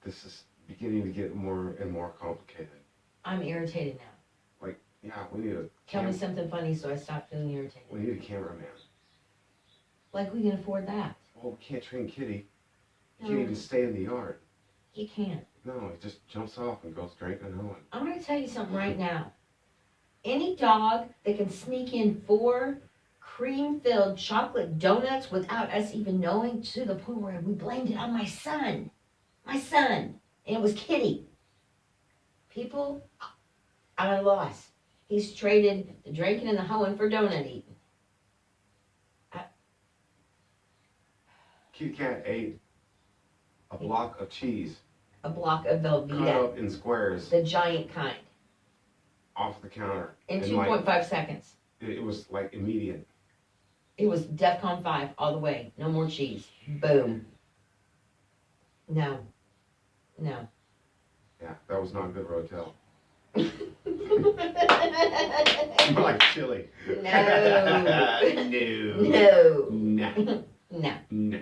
this is beginning to get more and more complicated. I'm irritated now. Like, yeah, we need a Tell me something funny so I stop feeling irritated. we need a cameraman. Like we can afford that. Well, we can't train Kitty. He No. can't even stay in the yard. He can't. No, he just jumps off and goes drinking home. I'm going to tell you something right now. Any dog that can sneak in 4 cream-filled chocolate donuts without us even knowing, to the point where we blamed it on my son. My son. And it was Kitty. People, I'm at a loss. He's traded the drinking and the hoeing for donut eating. Kitty Cat ate a block of cheese, A block of cut Velveeta. up in squares, The giant kind. off the counter. In And 2.5 seconds. It was like immediate. It was DEFCON 5 all the way. No more cheese. Boom. No. No. Yeah, that was not a good rotel. More like chili. No. No. No. No. No. No.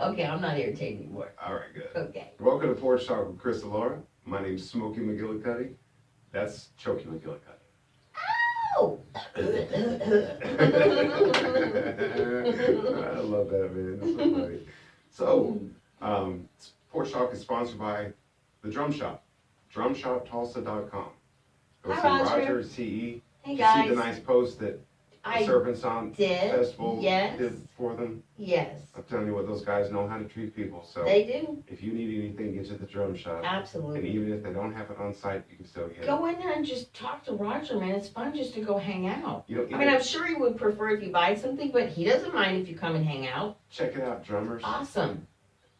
Okay, I'm not irritated anymore. All right, good. Okay. Welcome to Porch Talk with Chris and Laura. My name's Smokey McGillicuddy. That's Choky McGillicuddy. Oh! I love that, man. That's so funny. So, Porch Talk is sponsored by the Drum Shop, drumshoptulsa.com. Go Hi, see Roger. Roger, CE. Hey, Did you see guys. the nice post that the I Serpent Song did. Festival Yes. did for them? Yes. I'm telling you what, those guys know how to treat people. So They do. if you need anything, get to the Drum Shop. And Absolutely. even if they don't have it on site, you can still get it. Go in there and just talk to Roger, man. It's fun just to go hang out. You know, I mean, I'm sure he would prefer if you buy something, but he doesn't mind if you come and hang out. check it out, drummers. Awesome.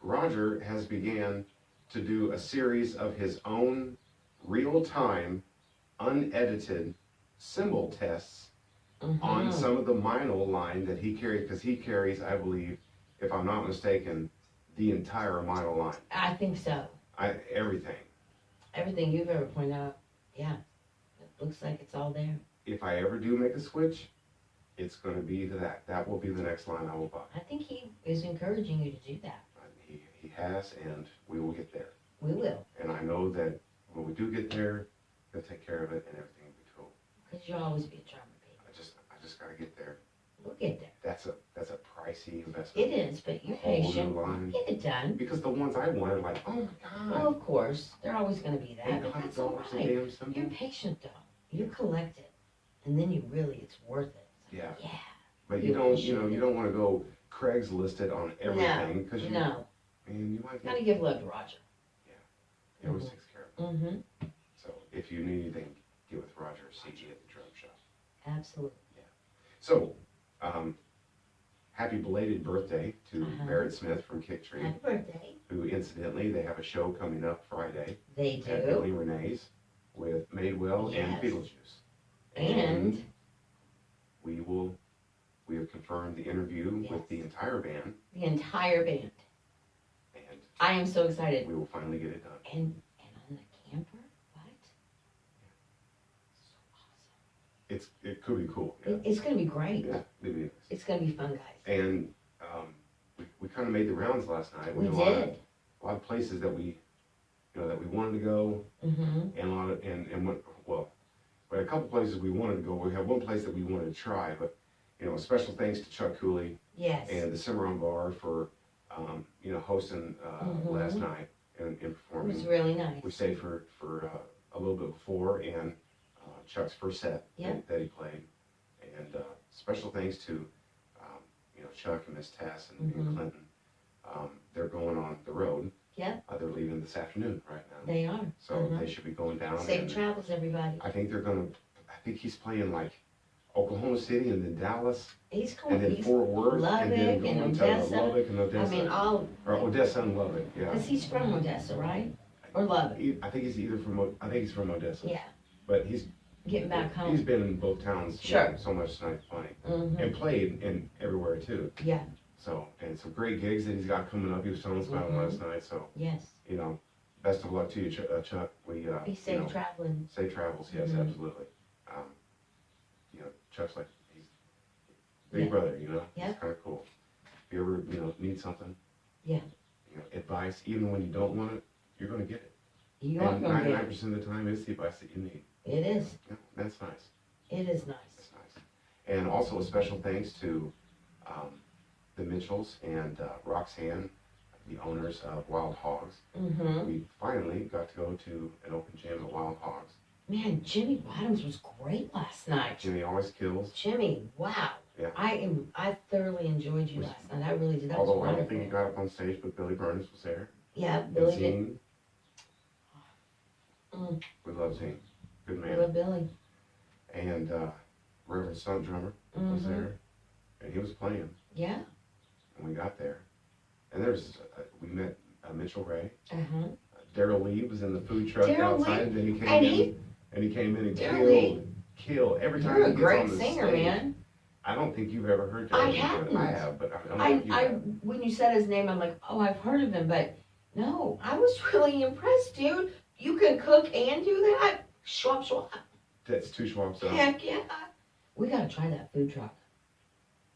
Roger has began to do a series of his own real-time, unedited cymbal tests on Mhm. some of the Mino line that he carries, because he carries, I believe, if I'm not mistaken, the entire Mino line. I think so. Everything. Everything you've ever pointed out, yeah. It looks like it's all there. If I ever do make a switch, it's going to be to that. That will be the next line I will buy. I think he is encouraging you to do that. He has, and we will get there. We will, And I know that when we do get there, he'll take care of it and everything will be cool. because you'll always be a drummer, baby. I just gotta get there. We'll get there. That's a pricey investment. It is, but you're Whole new patient. line. Get it done. Because the ones I wanted, like, oh my Well, god, of course, they're always going to be that, but that's all $800 a right. damn cymbal. You're patient, though. You collect it, and then you really, it's worth it. It's like, Yeah. yeah. But you you don't, appreciate you don't want to go Craigslist it on everything because No, you might gotta get. give love to Roger. He always takes care of it. Mm-hmm. So if you need anything, get with Roger CG at the Drum Shop. Absolutely. So, happy belated birthday to Uh-huh. Barrett Smith from Kick Tree, Happy birthday. who incidentally they have a show coming up Friday They at do. Billy Renee's with Madewell and Yes. Beetlejuice. And we have confirmed the interview Yes. with the entire band, the entire band. and I am so excited. we will finally get it done. And on the camper? What? So awesome. It could be cool. Yeah, It's gonna be great. yeah, it is. It's gonna be fun, guys. And we kind of made the rounds last night. We had did. a lot of places that we wanted to go, Mm-hmm. and a lot of but a couple places we wanted to go. We have one place that we wanted to try, but special thanks to Chuck Cooley Yes. and the Cimarron Bar for hosting last night and It was performing. really nice. We stayed for a little bit before and Chuck's first set Yeah. that he played, and special thanks to Chuck and Miss Tess and Mhm. Clinton. They're going on the road. Yeah. They're leaving this afternoon right now, They are. so Mhm. they should be going down. Safe and travels, everybody. I think he's playing like Oklahoma City and then Dallas He's going. and then He's, Fort Worth Lubbock and then and going to Odessa. Lubbock and Odessa. I mean, all. or Odessa and Lubbock, yeah. Because he's from Odessa, right? Or Lubbock. I think he's from Odessa. Yeah. But he's Getting back He's home. been in both towns Sure. so much tonight, funny, Mm-hmm. and played in everywhere too. Yeah. So, and some great gigs that he's got coming up. He was telling us about them Mhm. last night. So, Yes. best of luck to you, Chuck. We Be safe traveling. safe travels. Yes, Mhm. absolutely. Chuck's like he's big Yeah. brother. Yeah. It's kind of cool. If you ever need something. Yeah. You know, advice, even when you don't want it, you're gonna get it. You are And gonna get 99% of the time, it's the advice that you need. it. It is. Yeah, that's nice. It is nice. That's nice. And also a special thanks to the Mitchells and Roxanne, the owners of Wild Hogs. Mm-hmm. We finally got to go to an open gym at Wild Hogs. Man, Jimmy Bottoms was great last night. Jimmy always kills. Jimmy, wow. Yeah. I thoroughly enjoyed you last night. I really did. That was Although I don't wonderful. think he got up on stage, but Billy Burns was there. Yeah, And Billy did. Zine. Mm. We love Zine. Good I man. love Billy. And Reverend Stunt Drummer was Mm-hmm. there. And he was playing. Yeah. And we got there. And we met Mitchell Ray. Uh-huh. Daryl Lee was in the food truck Daryl outside, Lee? and then he came And in. And he came in and Daryl Lee? killed every time You're he a gets great on the singer, stage. man. I don't think you've ever heard I Daryl Lee, but haven't. I have, but I don't think you have. When you said his name, I'm like, oh, I've heard of him, but no, I was really impressed, dude. You can cook and do that? Schwab, schwab. That's two Schwab's. Heck yeah. We gotta try that food truck.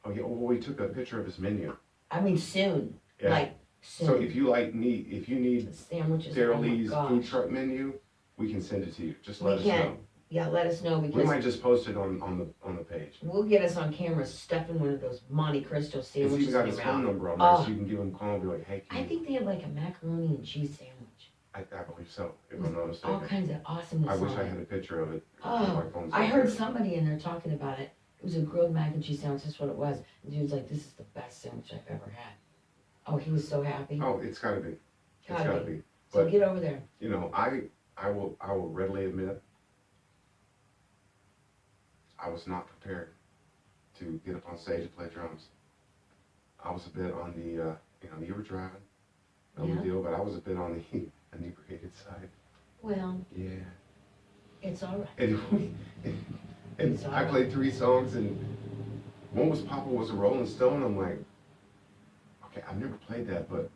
Oh yeah, well, we took a picture of his menu. I mean, soon. Yeah. Like, soon. So if you need Sandwiches. Daryl oh my Lee's gosh. food truck menu, we can send it to you. Just let us We can. know. Yeah, let us know We because might just post it on the page. we'll get us on camera stuffing one of those Monte Cristo He's sandwiches even got in his your phone mouth. number on there, Oh. so you can give him a call and be like, hey, I think they have like a macaroni and cheese sandwich. I believe so, if I'm not All mistaken. kinds of awesomeness I wish on I it. had a picture of it. Oh, My phone's I not heard there. somebody in there talking about it. It was a grilled mac and cheese sandwich. That's what it was. The dude's like, "This is the best sandwich I've ever had." Oh, he was so happy. Oh, it's gotta be. It's Gotta gotta be. be. So But get over there. you know, I will readily admit, I was not prepared to get up on stage and play drums. I was a bit on the, you were driving, no big Yeah. deal, but I was a bit on the inebriated side. Well, Yeah. it's all right. And, and It's all I right. played 3 songs, and one was Papa Was a Rolling Stone. I'm like, okay, I've never played that, but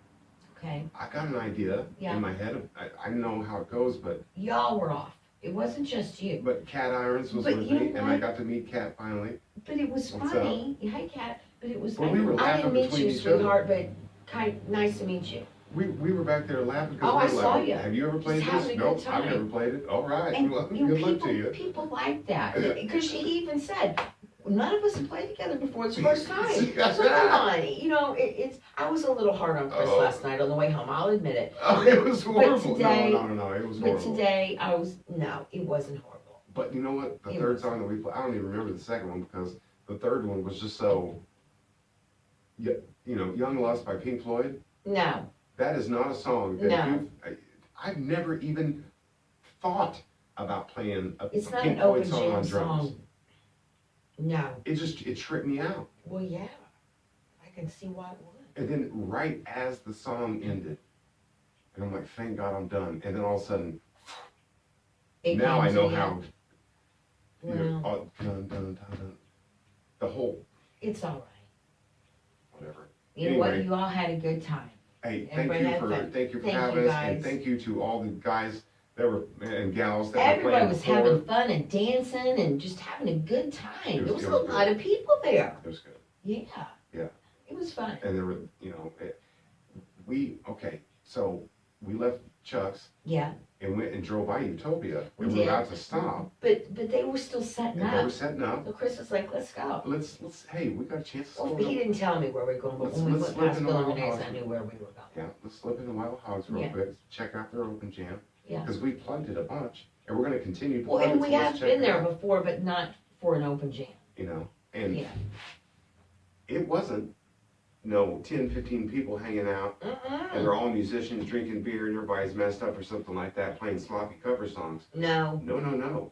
Okay. I got an idea Yeah. in my head. I know how it goes, but Y'all were off. It wasn't just you. Cat Irons was But with you me, know and I what? got to meet Cat finally. But it was What's funny. Hi, Kat. But it was. Well, we were I laughing didn't meet between you, each other. sweetheart. But nice to meet you. We were back there laughing because Oh, we I were saw like, ya. have you ever played having this? a Nope, good I've time. never played it. All right, And well, you know, good luck to you. people like that because she even said. None of us have played together before. It's the first time. So come on, you know, it's. I was a little hard on Chris Oh. last night on the way home. I'll admit it. Oh, it was horrible. today- No, it was But horrible. today I was no, it wasn't horrible. But you know what? The It third was. song that we played, I don't even remember the second one because the third one was just so. Young Lust by Pink Floyd. No, That is not a song that No. I've never even thought about playing a it's not Pink an open Floyd song on jam drums. song. No. It tripped me out. Well, yeah, I can see why it would. And then right as the song ended, and I'm like, thank God I'm done. And then all of a sudden, It now came I to know you. how, Well, dun, dun, dun, dun, the whole, it's all right. whatever. You know what? Anyway. You all had a good time. Hey, Everybody had fun. thank you for Thank having you, us, and guys. thank you to all the guys that were, and gals that were Everybody playing was before. having fun and dancing and just having a good time. It There was was a good. lot of people there. It was good. Yeah. Yeah. It was fun. And there were, so we left Chuck's Yeah. and went and drove by Utopia, We and we did. were about to stop, But they were still setting and they were up. setting up. So Chris was like, let's go. Hey, we got a chance to Well, slow he down. didn't tell me where we were going, but when we Let's went slip past in Bill the and Renee's, Wild I knew where we were going. Yeah, let's slip into Wild Hogs real Yeah. quick, check out their open jam, Yeah. because we plugged it a bunch, and we're gonna continue to Well, plug it, and so we let's have check been it there out, before, but not for an open jam. and Yeah. it wasn't, 10, 15 people hanging out, and Mm-mm. they're all musicians drinking beer, and everybody's messed up or something like that, playing sloppy cover songs. No. No.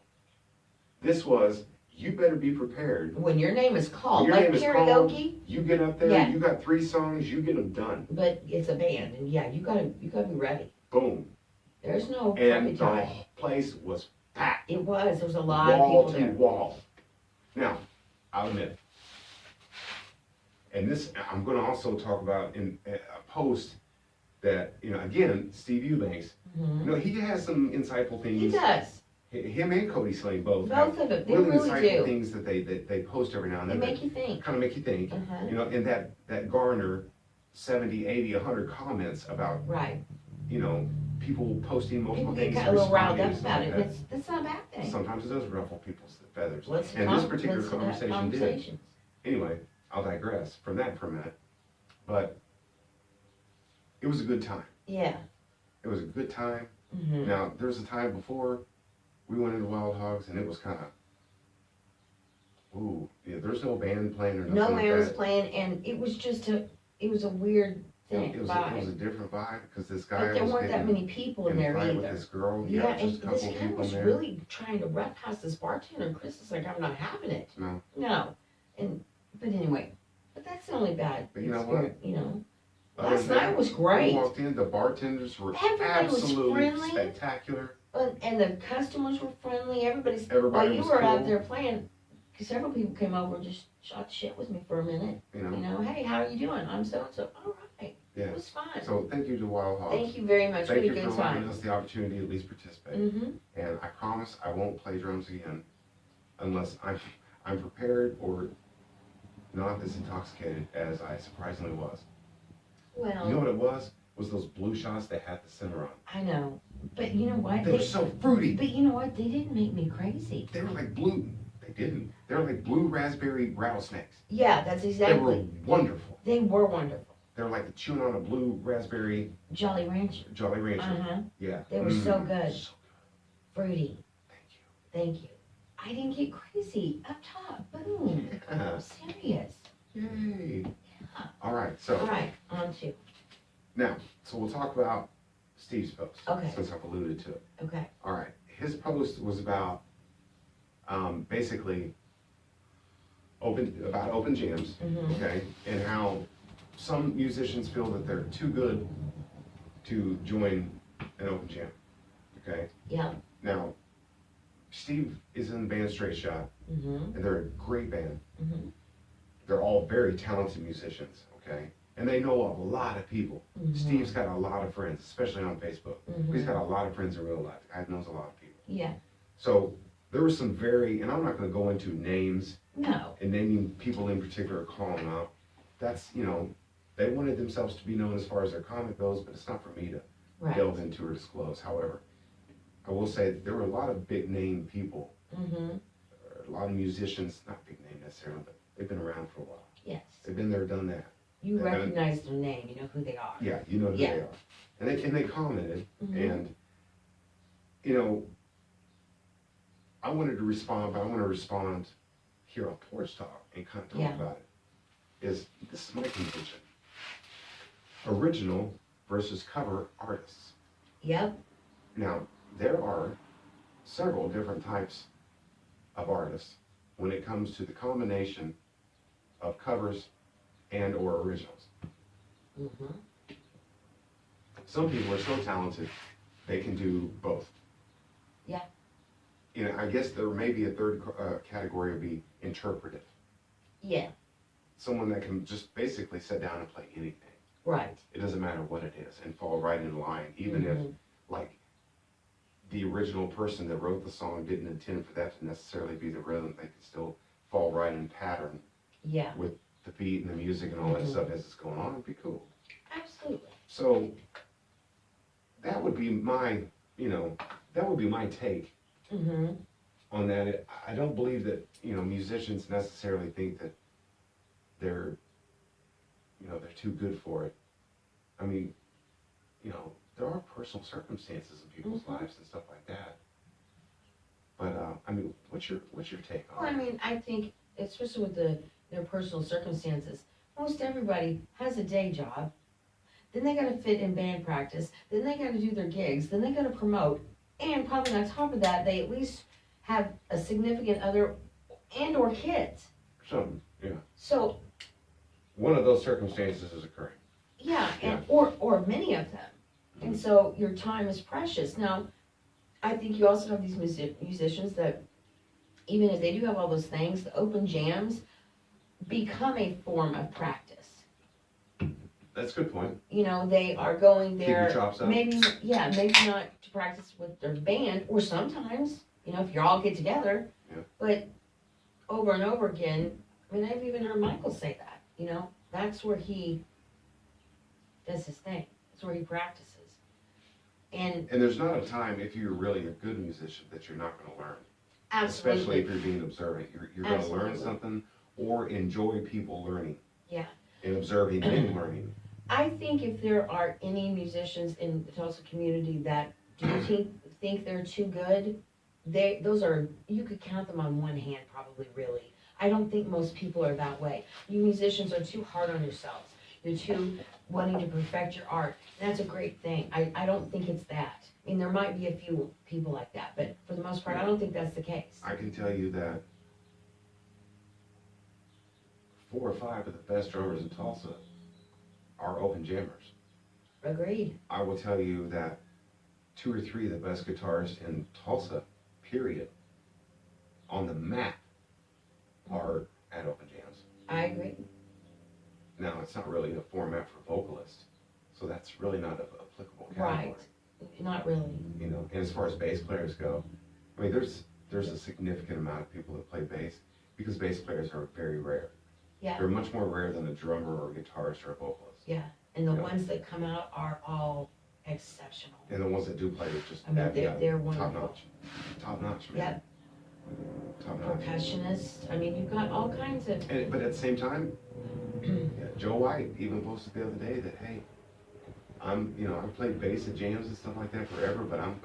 This was, you better be prepared. When your name is called, Your like name is karaoke, You get up there, Yeah. you got 3 songs, you get them done. but it's a band, and yeah, you gotta be ready. Boom. There's no And puppy the time. place was packed. It was. There was a lot of Wall people to there. wall. Now, I'll admit, and this, I'm gonna also talk about in a post that, again, Steve Yeubanks, Mhm. he has some insightful things. He does. Him and Cody Sling both. Both of them. They really really insightful do. things that they post every now and They then. make you think. Kind of make you think. Uh-huh. And that garnered 70, 80, 100 comments about, Right. you know, people posting multiple People get things, a little riled responding up and stuff about like it. that. That's not a bad thing. Sometimes it does ruffle people's feathers. Let's And this talk- particular let's have conversation did. conversations. Anyway, I'll digress from that for a minute. But it was a good time. Yeah. It was a good time. Mm-hmm. Now, there was a time before we went into Wild Hogs and it was kind of, ooh, yeah, there's no band playing or nothing No like man was that. playing, and it was a weird thing. It was vibe. a different vibe because this guy But there was weren't that getting many people in in a there fight either. with this girl. Yeah, Just a and couple this of guy people was in there. really trying to roughhouse this bartender, and Chris is like, I'm not having it. No. No. But anyway, that's the only bad But you know experience, you know. Other Last than that, night was We great. walked in, the bartenders were Everybody was absolutely friendly. spectacular. And the customers were friendly. While Everybody you was were out cool. there playing, because several people came over and just shot the shit with me for a minute. You know. You know, hey, how are you doing? I'm so and so. All right. Yeah. It was fun. So thank you to Wild Hogs. Thank you very much. Thank We you had a for good allowing time. us the opportunity to at least participate. Mm-hmm. And I promise I won't play drums again unless I'm prepared or not as intoxicated as I surprisingly was. Well, You know what it was? Was those blue shots that had the simmer on. I know. But you know what? They were so fruity. But you know what? They didn't make me crazy. They were like blue. They didn't. They were like blue raspberry rattlesnakes. Yeah, that's They exactly. were wonderful. They were wonderful. They were like chewing on a blue raspberry Jolly Rancher. Jolly Rancher. Uh-huh. Yeah. They were so good. So Fruity. good. Thank you. Thank you. I didn't get crazy. Up top. Boom. Yeah. I'm serious. Yay. Yeah. All right. So All right. On to. now, so we'll talk about Steve's post. Okay. Since I've alluded to it. Okay. All right. His post was about basically open jams. Mm-hmm. Okay, and how some musicians feel that they're too good to join an open jam. Okay, Yeah. now Steve is in the band Straight Shot, Mm-hmm. and they're a great band. Mm-hmm. They're all very talented musicians. Okay, and they know a lot of people. Mm-hmm. Steve's got a lot of friends, especially on Facebook. Mm-hmm. He's got a lot of friends in real life. The guy knows a lot of people. Yeah. So there were some and I'm not going to go into names No. and naming people in particular, calling them out. That's, they wanted themselves to be known as far as their comment goes, but it's not for me to Right. delve into or disclose. However, I will say that there were a lot of big name people, Mm-hmm. a lot of musicians, not big name necessarily, but they've been around for a while. Yes. They've been there, done that. You And- recognize their name. You know who they are. Yeah, you know who Yeah. they are. And they commented, Mhm. and, I wanted to respond, but I want to respond here on Porch Talk and kind of talk Yeah. about it. This is my contention. Original versus cover artists. Yep. Now, there are several different types of artists when it comes to the combination of covers and or originals. Mm-hmm. Some people are so talented, they can do both. Yeah. I guess there may be a third category would be interpretive. Yeah. Someone that can just basically sit down and play anything. Right. It doesn't matter what it is and fall right in line, even if, Mhm. like, the original person that wrote the song didn't intend for that to necessarily be the rhythm. They could still fall right in pattern Yeah. with the beat and the music and all that Mhm. stuff as it's going on. It'd be cool. Absolutely. So that would be my, take Mm-hmm. on that. I don't believe that, musicians necessarily think that they're too good for it. I mean, there are personal circumstances in people's Mhm. lives and stuff like that. But, what's your take Well, on I it? mean, I think, especially with their personal circumstances, most everybody has a day job. Then they gotta fit in band practice. Then they gotta do their gigs. Then they gotta promote. And probably on top of that, they at least have a significant other and or kids. Some, yeah. So, One of those circumstances is occurring. yeah, and or many of them. And so your time is precious. Now, I think you also have these musicians that, even if they do have all those things, the open jams become a form of practice. That's a good point. They are going Keep your there, chops up. maybe not to practice with their band, or sometimes, if you all get together. Yeah. But over and over again, I've even heard Michael say that, that's where he does his thing. That's where he practices. And And there's not a time, if you're really a good musician, that you're not gonna learn. absolutely. Especially if you're being observant. You're gonna learn Absolutely. something or enjoy people learning. Yeah. And observing and learning. I think if there are any musicians in the Tulsa community that do think they're too good, those are, you could count them on one hand probably, really. I don't think most people are that way. You musicians are too hard on yourselves. You're too wanting to perfect your art. And that's a great thing. I don't think it's that. I mean, there might be a few people like that, but for the most part, I don't think that's the case. I can tell you that 4 or 5 of the best drummers in Tulsa are open jammers. Agreed. I will tell you that 2 or 3 of the best guitarists in Tulsa, period, on the map, are at open jams. I agree. Now, it's not really a format for vocalists, so that's really not an applicable category. Right. Not really. You know, and as far as bass players go, I mean, there's a significant amount of people that play bass, because bass players are very rare. Yeah. They're much more rare than a drummer or a guitarist or a vocalist. Yeah. And the Yeah. ones that come out are all exceptional. And the ones that do play are just I mean, they're top wonderful. notch. Top notch, man. Yep. Top notch. Percussionists. I mean, you've got all kinds of. But at the same time, yeah, Joe White even posted the other day that, hey, I've played bass at jams and stuff like that forever, but I'm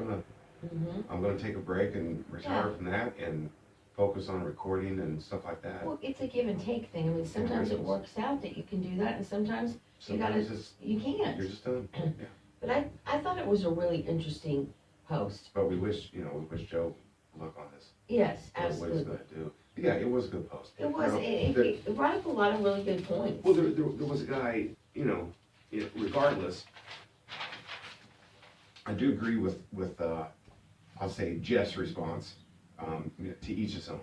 gonna take a break and retire from that and focus on recording and stuff like that. Well, it's a give and take thing. I mean, sometimes it works out that you can do that, and sometimes Sometimes you can't. you're just done. Yeah. But I thought it was a really interesting post. But we wish Joe luck on this. Yes, What he's absolutely. gonna do. But yeah, it was a good post. It was. Now, It brought up a lot of really good points. well, there was a guy, regardless, I do agree with I'll say Jeff's response, to each his own.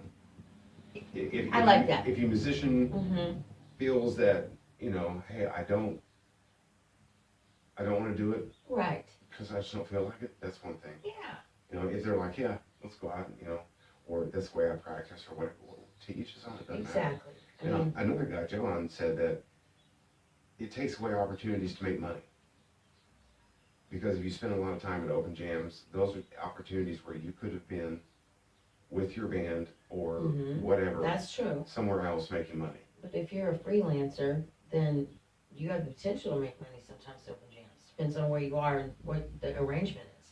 I like that. If your musician Mm-hmm. feels that, hey, I don't wanna do it Right. because I just don't feel like it, that's one thing. Yeah. If they're like, yeah, let's go out, or this way I practice or whatever, to each his own, it doesn't matter. Exactly. I mean, Another guy, Johan, said that it takes away opportunities to make money. Because if you spend a lot of time at open jams, those are opportunities where you could have been with your band or whatever, that's true. somewhere else making money. But if you're a freelancer, then you have the potential to make money sometimes at open jams. Depends on where you are and what the arrangement is.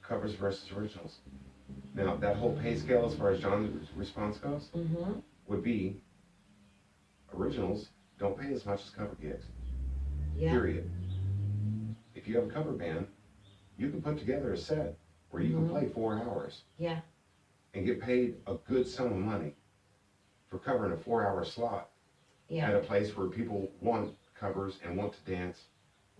Covers versus originals. Now, that whole pay scale, as far as John's response goes, Mm-hmm. would be originals don't pay as much as cover gigs. Yeah. Period. If you have a cover band, you can put together a set where you can play 4 hours Yeah. and get paid a good sum of money for covering a 4-hour slot at Yeah. a place where people want covers and want to dance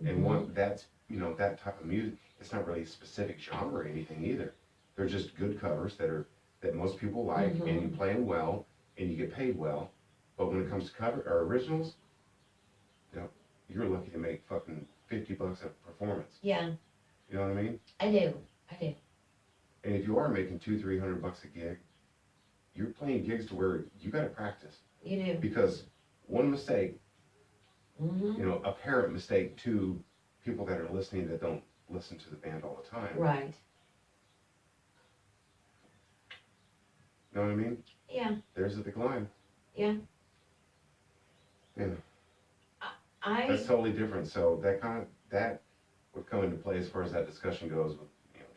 and want that type of music. It's not really a specific genre or anything either. They're just good covers that most people like, and you play them well and you get paid well. But when it comes to cover or originals, you're lucky to make fucking $50 a performance. Yeah. You know what I mean? I do. And if you are making $200-300 a gig, you're playing gigs to where you got to practice, You do. because one mistake, Mm-hmm. apparent mistake to people that are listening that don't listen to the band all the time. Right. You know what I mean? Yeah. There's a decline. Yeah. Yeah. I. That's totally different. So that would come into play as far as that discussion goes with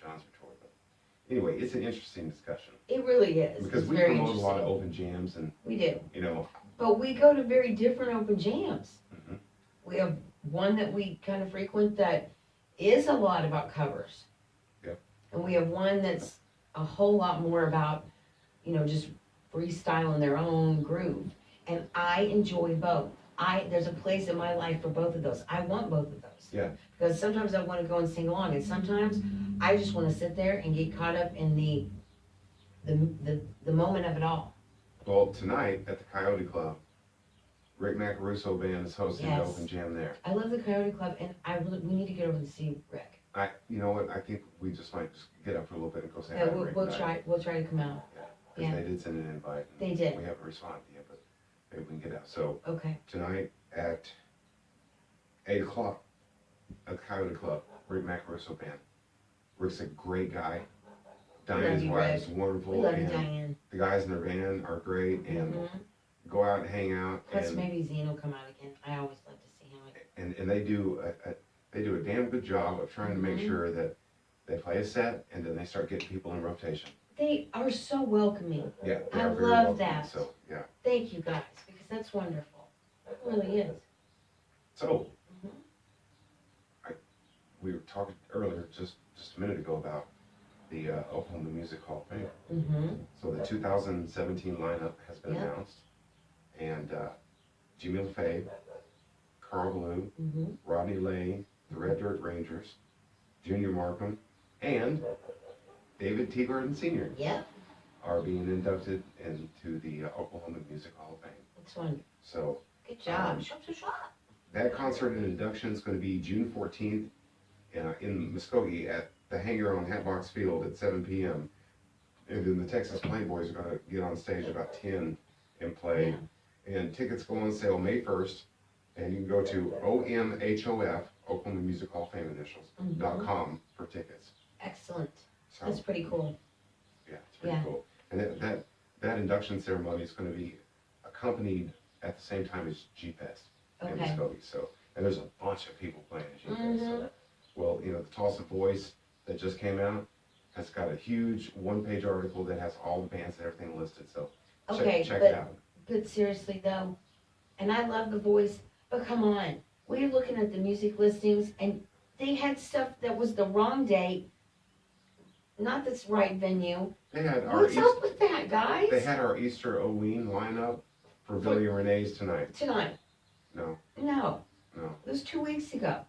John's retort. But anyway, it's an interesting discussion It really is. because It's we very promote a lot of interesting. open jams and We do. But we go to very different open jams. Mhm. We have one that we kind of frequent that is a lot about covers. Yep. And we have one that's a whole lot more about, just freestyling their own groove. And I enjoy both. There's a place in my life for both of those. I want both of those. Yeah. Because sometimes I want to go and sing along, and sometimes I just want to sit there and get caught up in the moment of it all. Well, tonight at the Coyote Club, Rick Macaruso Band is hosting Yes. the open jam there. I love the Coyote Club, and we need to get over and see Rick. You know what? I think we just might just get up for a little bit and go say hi Yeah, to Rick we'll tonight. try to come out. Yeah, because Yeah. they did send an invite. and They did. We haven't responded yet, but maybe we can get out. So Okay. tonight at 8 o'clock, at the Coyote Club, Rick Macaroso Band. Rick's a great guy. love Diane's you, wife Rick. is wonderful. We love you, and Diane. the guys in their band are great, and go out and hang out. Plus, and, maybe Zane will come out again. I always love to see him again. and they do a damn good job of trying to make sure that they play a set and then they start getting people in rotation. They are so welcoming. Yeah, they I are very love welcoming, that. So yeah. Thank you guys, because that's wonderful. It really is. So we were talking earlier, just a minute ago, about the Oklahoma Music Hall of Fame. So the 2017 lineup has been announced, and Jimmy LaFave, Carl Blue, Rodney Lane, the Red Dirt Rangers, Junior Markham, and David T. Gordon Sr. are being inducted into the Oklahoma Music Hall of Fame. That's wonderful. So good job. Shop. that concert and induction is going to be June 14th in Muskogee at the hangar on Hatbox Field at 7 p.m. And then the Texas Playboys are going to get on stage about 10 and play. And tickets go on sale May 1st. And you can go to OMHOF, Oklahoma Music Hall of Fame initials.com for tickets. Excellent. So, that's pretty cool. Yeah, it's pretty cool. And that induction ceremony is going to be accompanied at the same time as G-Fest in Muskogee. So, and there's a bunch of people playing at G-Fest. So, well, you know, the Tulsa Voice that just came out has got a huge one-page article that has all the bands and everything listed. So check it out. But seriously though, and I love the Voice, but come on, we're looking at the music listings and they had stuff that was the wrong date, not this right venue. They had What's up with that, guys? They had our Easter Oween lineup for Billy and Renee's tonight. No. It was 2 weeks ago.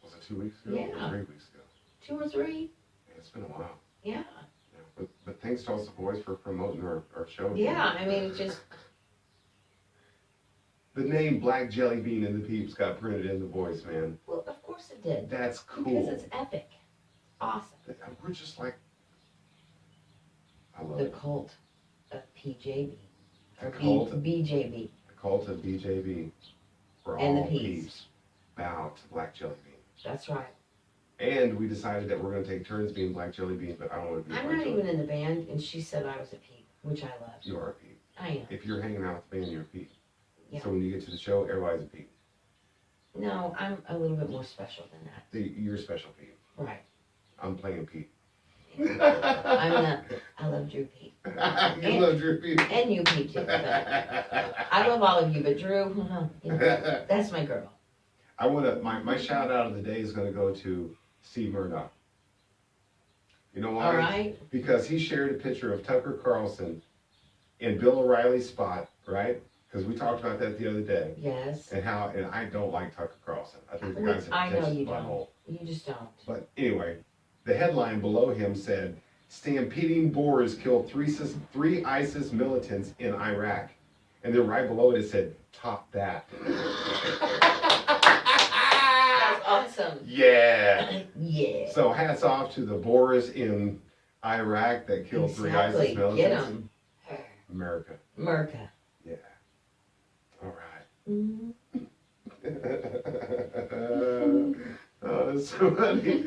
Was it 2 weeks ago? Yeah. Or 3 weeks ago? 2 or 3? Yeah, it's been a while. Yeah. But thanks to Tulsa Voice for promoting our show. Yeah, I mean, it just... The name Black Jelly Bean and the Peeps got printed in the Voice, man. Well, of course it did. That's cool. Because it's epic. Awesome. We're just like... I love The it. cult of PJB. Or BJB. BJB. The cult of BJB. Where And all the Peeps. peeps bow to Black Jelly Bean. That's right. And we decided that we're going to take turns being Black Jelly Bean, but I don't want to be I'm Black not Jelly even in the band, and she said I was a peep, which I love. You are a peep. I am. If you're hanging out with the band, you're a peep. Yeah. So when you get to the show, everybody's a peep. No, I'm a little bit more special than that. You're a special peep. Right. I'm playing Pete. I love Drew Pete. You love Drew Pete. And you Pete too. But I love all of you, but Drew, you know, that's my girl. I want to, my shout out of the day is going to go to Steve Murdoch. You know why? All right. Because he shared a picture of Tucker Carlson in Bill O'Reilly's spot, right? Because we talked about that the other day. Yes. And I don't like Tucker Carlson. I think the guy's a I know pretentious you butthole. don't. You just don't. But anyway, the headline below him said, "Stampeding boars killed three ISIS militants in Iraq." And then right below it said, "Top that." That's awesome. Yeah. Yeah. So hats off to the boars in Iraq that killed three ISIS militants. Get 'em. America. America. Yeah. All right. Mm-hmm. Oh, that's so funny.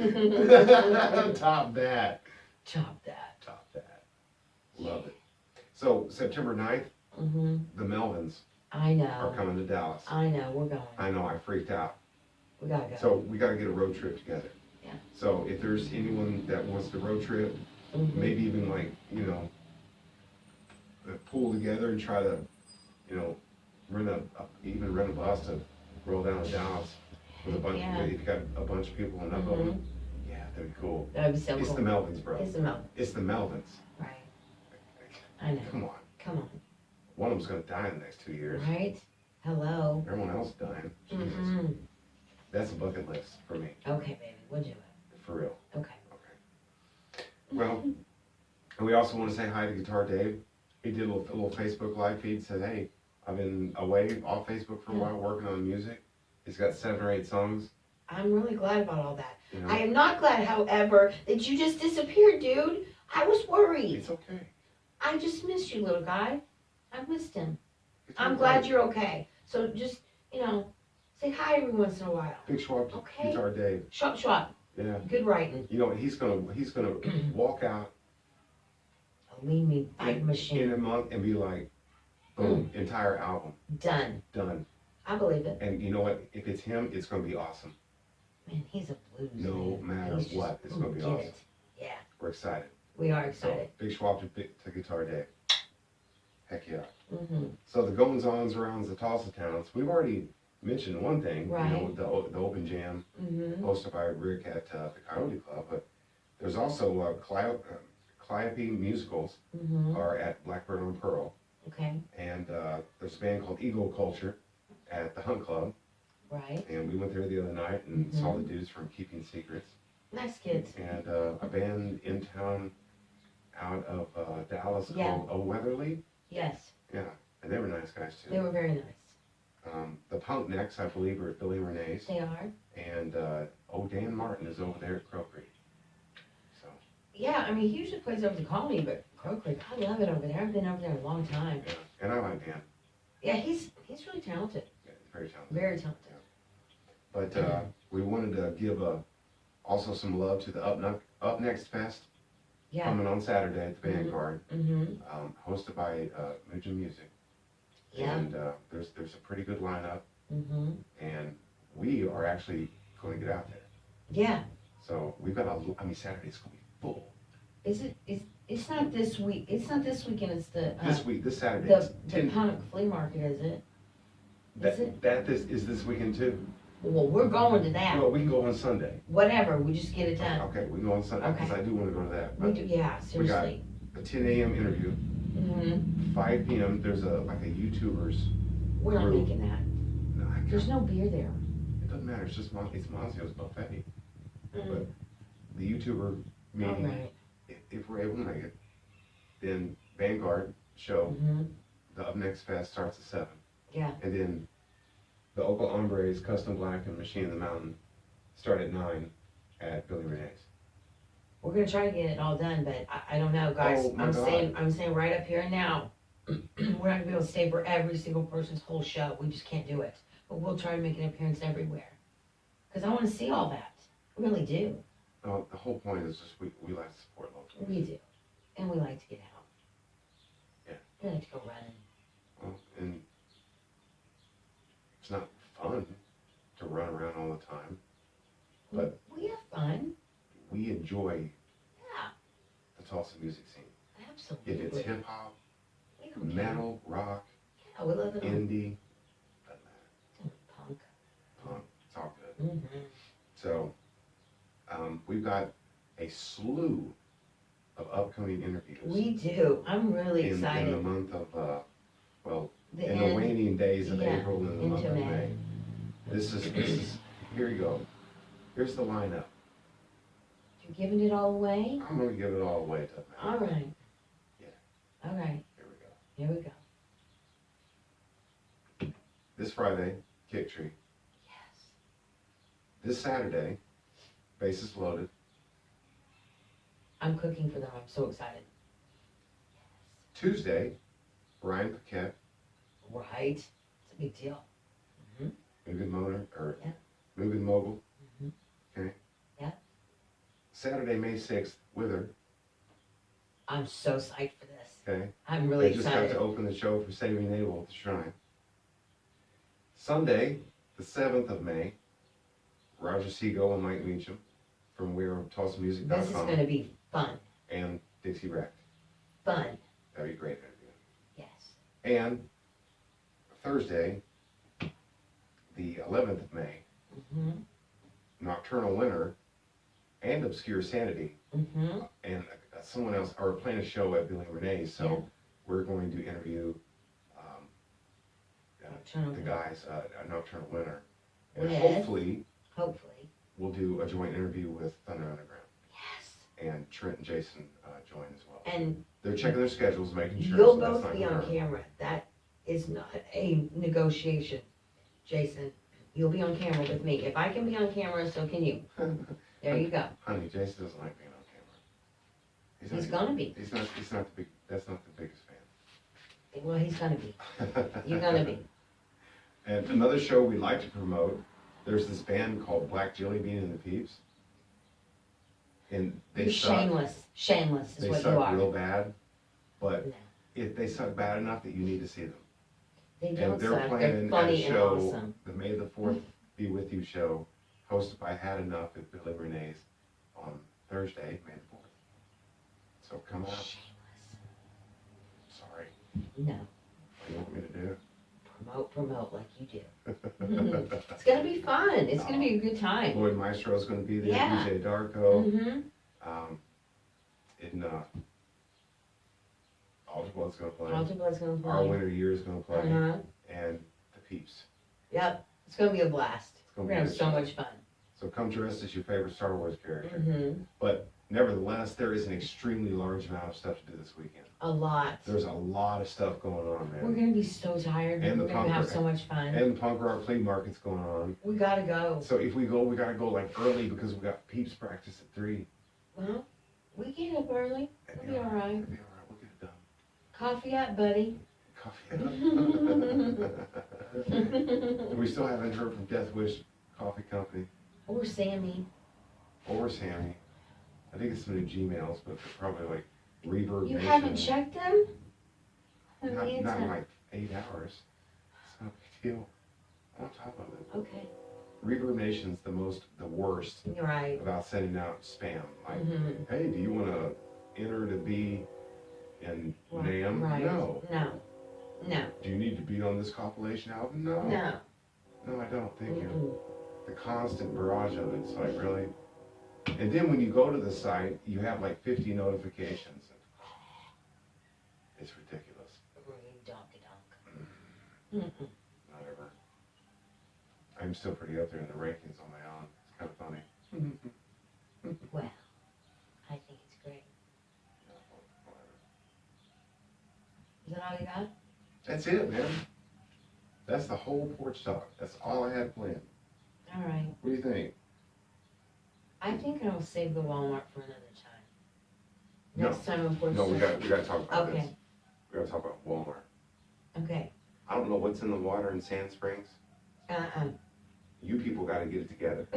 Top that. Chop that. Top that. Love it. So September 9th, the Melvins I know. are coming to Dallas. I know. We're going. I know, I freaked out. We gotta go. So we gotta get a road trip together. Yeah. So if there's anyone that wants to road trip, maybe even like, you know, pull together and try to, you know, rent a bus to roll down to Dallas with a bunch. Yeah. If you got a bunch of people enough of them, yeah, that'd be cool. That'd be so It's cool. the Melvins, bro. It's the Melvins. It's the Melvins. Right. I know. Come on. Come on. One of them's gonna die in the next 2 years. Right? Hello. Everyone else dying. Jesus. That's a bucket list for me. Okay, baby. We'll do it. For real. Okay. Okay. Well, and we also want to say hi to Guitar Dave. He did a little Facebook live feed, said, "Hey, I've been away off Facebook for a while working on music." He's got 7 or 8 songs. I'm really glad about all that. You know? I am not glad, however, that you just disappeared, dude. I was worried. It's okay. I just missed you, little guy. I missed him. Guitar I'm glad Dave. you're okay. So just, you know, say hi try every once in a while. Big Schwab Okay. Guitar Dave. Schwab. Yeah. Good writing. You know, he's gonna walk out A lean meat fight in a machine. month and be like, boom, entire album Done. done. I believe it. And you know what? If it's him, it's gonna be awesome. Man, he's a blues No man. matter He's what, it's gonna be get awesome. it. Yeah, We're excited. we are excited. So, Big Schwab to Guitar Day. Heck yeah. Mm-hmm. So the goings-ons around the Tulsa towns, we've already mentioned one thing, you know, Right. with the open jam Mm-hmm. hosted by Rick at the Coyote Club, but there's also Calliope musicals Mm-hmm. are at Blackbird on Pearl, Okay. and there's a band called Eagle Culture at the Hunt Club, Right. and we went there the other night and saw the dudes from Keeping Secrets, Nice kids. and a band in town out of Dallas Yeah. called O'Weatherly, Yes, yeah, and they were nice guys too. they were very nice. The Punk Necks, I believe, are at Billy Renee's, They are. and Dan Martin is over there at Crow Creek. So, Yeah, I mean, he usually plays over the Colony, but Crow Creek, I love it over there. I've been over there a long time. yeah, and I like Dan. Yeah, he's really talented. Yeah, he's very talented. Very talented. But we wanted to give also some love to the Up Next Fest Yeah. coming on Saturday at the Mhm. Vanguard, Mm-hmm. hosted by Muja Music. Yeah. And there's a pretty good lineup, Mm-hmm. and we are actually going to get out there. Yeah. So we've got Saturday's going to be full. It's not this week. It's not this weekend. It's the This Saturday. the punk flea market, is it? Is it? This is this weekend too. Well, we're going to that. Well, we can go on Sunday. Whatever. We just get it done. Okay, we can go on Sunday, because Okay. I do want to go to that. We But do. Yeah. we got Seriously. a 10 a.m. interview, Mm-hmm. 5 p.m. There's a YouTubers. We're not Group. making that. No, There's no beer there. it doesn't matter. It's just it's Mazio's buffet. Mm. But the YouTuber All meeting, right. if we're able to make it, then Vanguard show, Mm-hmm. the Up Next Fest starts at 7. Yeah. And then the Opal Hombres, Custom Black, and Machine in the Mountain start at 9 at Billy Renee's. We're gonna try to get it all done, but I don't know, guys. Oh, my I'm God. saying right up here and now, we're not gonna be able to stay for every single person's whole show. We just can't do it. But we'll try to make an appearance everywhere. Cause I wanna see all that. I really do. No, the whole point is just we like to support local. We do. And we like to get out. Yeah. We like to go running. Well, and it's not fun to run around all the time, but We have fun. we enjoy Yeah, the Tulsa music scene. absolutely. If it's hip hop, We don't care. metal, rock, Yeah, we love it all. indie, doesn't matter. Punk. Punk, it's all good. Mm-hmm. So, we've got a slew of upcoming interviews We do. I'm really in the excited. month of, The in the end. waning days of yeah, April and the month into of May. May. This is, here you go. Here's the lineup. You're giving it all away? I'm gonna give it all away to them. All right. Yeah. All right. Here we go. Here we go. This Friday, Kick Tree. Yes. This Saturday, Bases Loaded. I'm cooking for them. I'm so excited. Tuesday, Ryan Paquette, Right. It's a big deal. Moving Motor, or Yeah. Moving Mogul. Mhm. Okay. Yeah. Saturday, May 6th, Wither. I'm so psyched for this. Okay. I'm really They just got excited. to open the show for Saving Abel at the Shrine. Sunday, the 7th of May, Roger Seagull and Mike Meacham from This is WeAreTulsaMusic.com going to be fun. and Dixie Wreck. Fun. That'd be a great interview. Yes. And Thursday, the 11th of May, Mm-hmm. Nocturnal Winter and Obscure Sanity, Mm-hmm. and someone else are playing a show at Billy Renee's, so Yeah. we're going to interview the guys at Nocturnal Winter. And With? hopefully, Hopefully. we'll do a joint interview with Thunder Underground, Yes. and Trent and Jason join as well. And They're checking their schedules, making sure. you'll so that's both not be gonna on hurt. camera. That is not a negotiation. Jason, you'll be on camera with me. If I can be on camera, so can you. There you go. Honey, Jason doesn't like being on camera. He's gonna be. He's not the big. That's not the biggest fan. Well, he's gonna be. You're gonna be. And another show we like to promote There's this band called Black Jelly Bean and the Peeps. And they You're suck. shameless is They what you suck are. real bad, but No, they suck bad enough that you need to see them. they don't And they're suck. They're playing at a funny and show, awesome. the May the 4th Be With You show, hosted by Had Enough at Billy Renee's on Thursday, May the 4th. So come out. Shameless. Sorry. No, What do you want me to do? promote like you do. It's gonna be fun. It's gonna be a good time. Lloyd Maestro's gonna be there, Yeah. DJ Darko, Mm-hmm. and Altar Blood's gonna play. Altar Blood's gonna play. Our Winter Year is gonna play, Uh-huh. and the Peeps. Yep. It's gonna be a blast. It's We're gonna gonna be have a so show. much fun. So come dressed as your favorite Star Wars character. Mm-hmm. But nevertheless, there is an extremely large amount of stuff to do this weekend. A lot. There's a lot of stuff going on, We're man. gonna be so tired, but And the we're gonna punk have rock- so much fun. And the punk rock flea market's going on. We gotta go. So if we go, we gotta go like early because we got Peeps practice at 3. Well, we get up early. We'll be all right. We'll be all right. We'll get it done. Coffee up, buddy. Coffee. We still haven't heard from Death Wish Coffee Company Or Sammy. or Sammy. I think it's some new Gmails, but they're probably like Reverb You Nation. haven't checked them? Not in like 8 hours. It's not a big deal. On top of it. Okay. Reverb Nation's the worst You're right. about sending out spam. Like, Mhm. hey, do you want to enter to be in NAMM? Right. No. No. No. Do you need to be on this compilation album? No. No. No, I don't. Thank you. Mm-mm. The constant barrage of it. It's like, really? And then when you go to the site, you have like 50 notifications. It's ridiculous. Mm-mm. Whatever. I'm still pretty up there in the rankings on my own. It's kind of funny. Well, I think it's great. Is that all you got? That's it, man. That's the whole Porch Talk. That's all I had planned. All right. What do you think? I think I'll save the Walmart for another time. No. Next time on Porch No, we Talk. got to talk about this. Okay. We got to talk about Walmart. Okay. I don't know what's in the water in Sand Springs. You people got to get it together.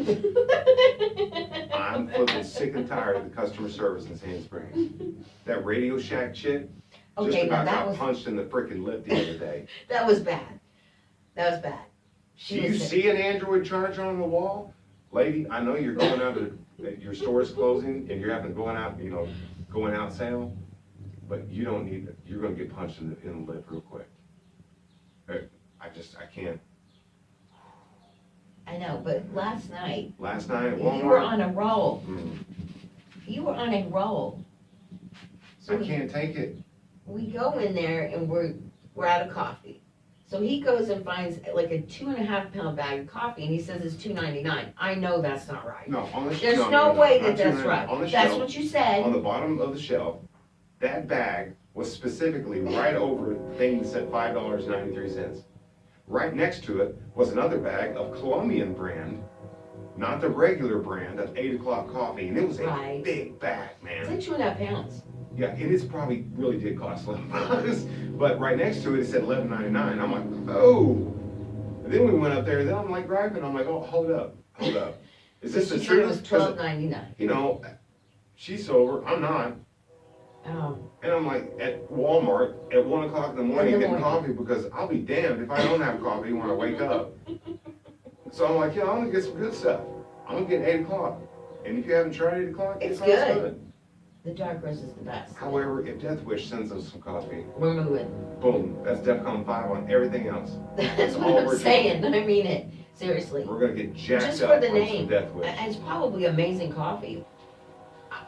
I'm flipping sick and tired of the customer service in Sand Springs. That Radio Shack chick just Okay, now about that got was, punched in the freaking lip the other day. that was bad. That was bad. Do you was sick. see an Android charger on the wall? Lady, I know you're going out to, your store is closing and you're having going out, going out sale, but you don't need it. You're gonna get punched in the lip real quick. I can't. I know, but last night, Last night at you were Walmart, on a roll. mm, You were on a roll. So I can't take it. we go in there and we're out of coffee. So he goes and finds like a 2.5 pound bag of coffee and he says it's $2.99. I know that's not right. No, on the There's no way not that that's $2.99. right. On the That's shelf, what you said. on the bottom of the shelf, that bag was specifically right over the thing that said $5.93. Right next to it was another bag of Colombian brand, not the regular brand of 8 o'clock coffee, and it was a Right. big bag, It's man. like 2.5 pounds. Yeah, and it's probably really did cost $11, but right next to it, it said $11.99. I'm like, oh. And then we went up there, and then I'm like griping. I'm like, oh, hold up. Is this the She said it was truth? 'Cause, $12.99. she's sober, I'm not. And I'm like at Walmart at 1 o'clock in the morning getting coffee because I'll be damned if I don't have coffee when I wake up. So I'm like, yeah, I'm gonna get some good stuff. I'm gonna get 8 o'clock. And if you haven't tried 8 o'clock, It's always good. The dark roast is the best. However, if Death Wish sends us some coffee, We're moving. boom, that's DEFCON 5 on everything else. That's all what we're I'm saying. I mean it. Seriously. We're gonna get jacked Just up for the on name. some Death Wish. And it's probably amazing coffee.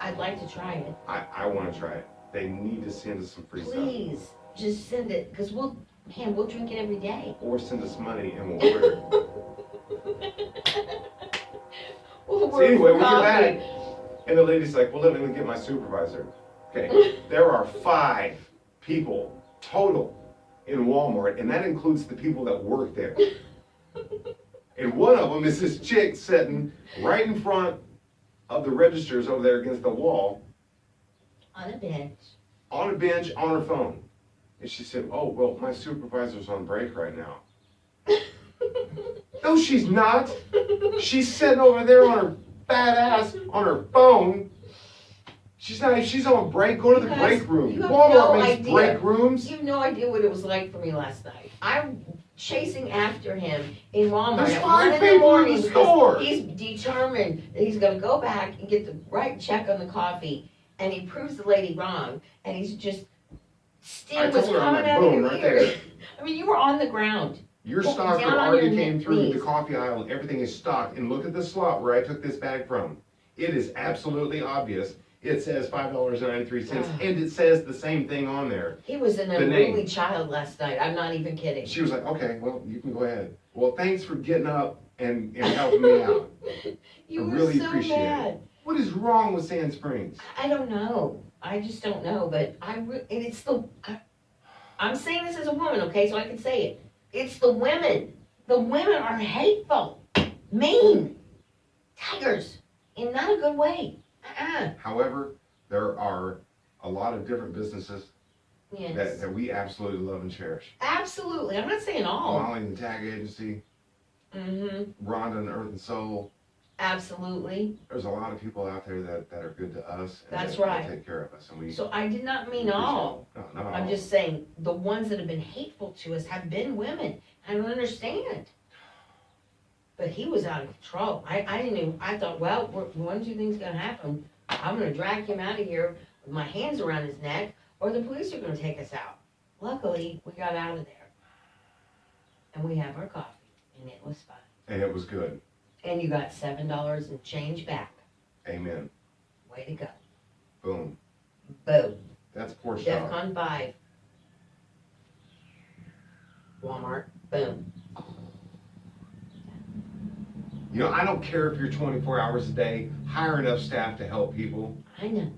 I'd like to try it. I wanna try it. They need to send us some free stuff. Please, just send it, because we'll drink it every day. Or send us money and we'll order it. We'll So anyway, we get coffee. back, and the lady's like, well, let me get my supervisor. Okay, there are 5 people total in Walmart, and that includes the people that work there. And one of them is this chick sitting right in front of the registers over there against the wall, On a bench. on a bench, on her phone. And she said, oh, well, my supervisor's on break right now. No, she's not. She's sitting over there on her fat ass on her phone. She's on break. Go to the You guys- break room. you have Walmart no makes idea. break rooms. You have no idea what it was like for me last night. I'm chasing after him in Walmart There's at 5 1 in the people in morning the store. because he's determined that he's gonna go back and get the right check on the coffee, and he proves the lady wrong, and he's just I steam was told her, I'm coming like, out of boom, your right ear. there. I mean, you were on the ground. Your Well, stock down on already your came through the knees. coffee aisle and everything is stocked. And look at the slot where I took this bag from. It is absolutely obvious. It says $5.93 and it says the same thing on there. He was an The name. unruly child last night. I'm not even kidding. She was like, okay, well, you can go ahead. Well, thanks for getting up and helping me out. You I were really so appreciate it. mad. What is wrong with Sand Springs? I don't know. I just don't know. But I'm saying this as a woman, okay, so I can say it. It's the women. The women are hateful, mean, tigers, in not a good way. However, there are a lot of different businesses Yes. that we absolutely love and cherish. Absolutely. I'm not saying all. Molly and the Tag Agency, Mm-hmm. Rhonda and Earth and Soul. Absolutely. There's a lot of people out there that are good to us. And That's that right. take care of us. And we So I did not mean appreciate all. it. No, not I'm all. just saying the ones that have been hateful to us have been women. I don't understand. But he was out of control. I didn't even, I thought, well, one of two things gonna happen. I'm gonna drag him out of here with my hands around his neck, or the police are gonna take us out. Luckily, we got out of there. And we have our coffee, and it was fun. And it was good. And you got $7 and change back. Amen. Way to go. Boom. Boom. That's Porch Talk. DEFCON 5. Walmart. Boom. You know, I don't care if you're 24 hours a day. Hire enough staff to help people. I know.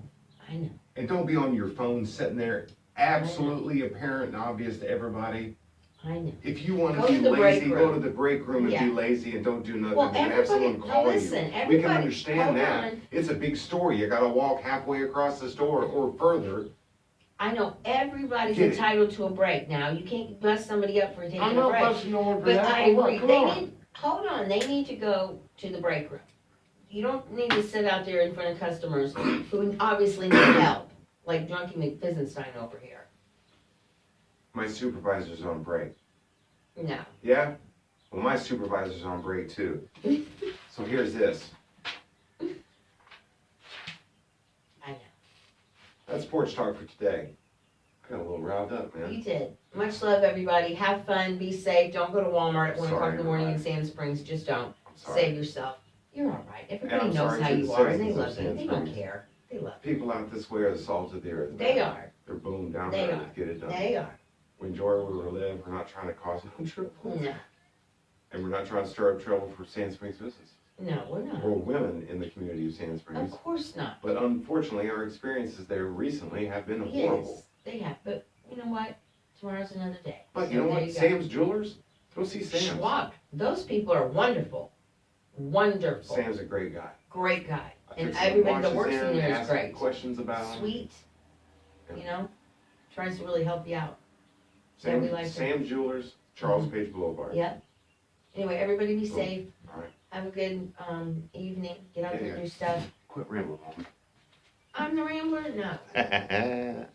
I know. And don't be on your phone sitting there absolutely apparent and obvious to everybody. I know. If you want Go to to be the break lazy, go room. to the break room and Yeah. be lazy and don't do nothing. Well, and have everybody, someone now call listen, you. We everybody, can understand hold that. on. It's a big store. You got to walk halfway across the store or further. I know everybody's Get it. entitled to a break now. You can't bust somebody up for taking I'm a not break. busting no one for But that. I Hold on, agree. come They on. need, hold on, they need to go to the break room. You don't need to sit out there in front of customers who obviously need help, like Drunky McFizenstein over here. My supervisor's on break. No. Yeah? Well, my supervisor's on break too. So here's this. I know. That's Porch Talk for today. I got a little riled up, man. You did. Much love, everybody. Have fun. Be safe. Don't go to Walmart at 1 o'clock in the morning in everybody. Sand Springs. Just don't. I'm sorry. Save yourself. You're all right. Everybody I'm knows sorry how to you the are, and they citizens of love you. Sand They don't Springs. care. They love you. People out this way are the salt of the earth. They are. They're boom down They there. are. Let's get it done. They are. We enjoy where we live. We're not trying to cause no trouble. No. And we're not trying to stir up trouble for Sand Springs business. No, we're not. Or women in the community of Sand Springs. Of course not. But unfortunately, our experiences there recently have been horrible. Yes, they have. But you know what? Tomorrow's another day. But So you know there what? go. Sam's Jewelers? Go see Sam's. Schwab. Those people are wonderful. Wonderful. Sam's a great guy. Great guy. I And took some everybody that watches works in there is asked great. questions about him. Sweet. Yeah. You know? Tries to really help you out. Yeah, Sam, we like Sam's Jewelers, Charles Page Boulevard. Yep. Anyway, everybody be Cool. safe. All right. Have a good evening. Get out there Yeah. and do stuff. Quit rambling on me. I'm the Rambler? No.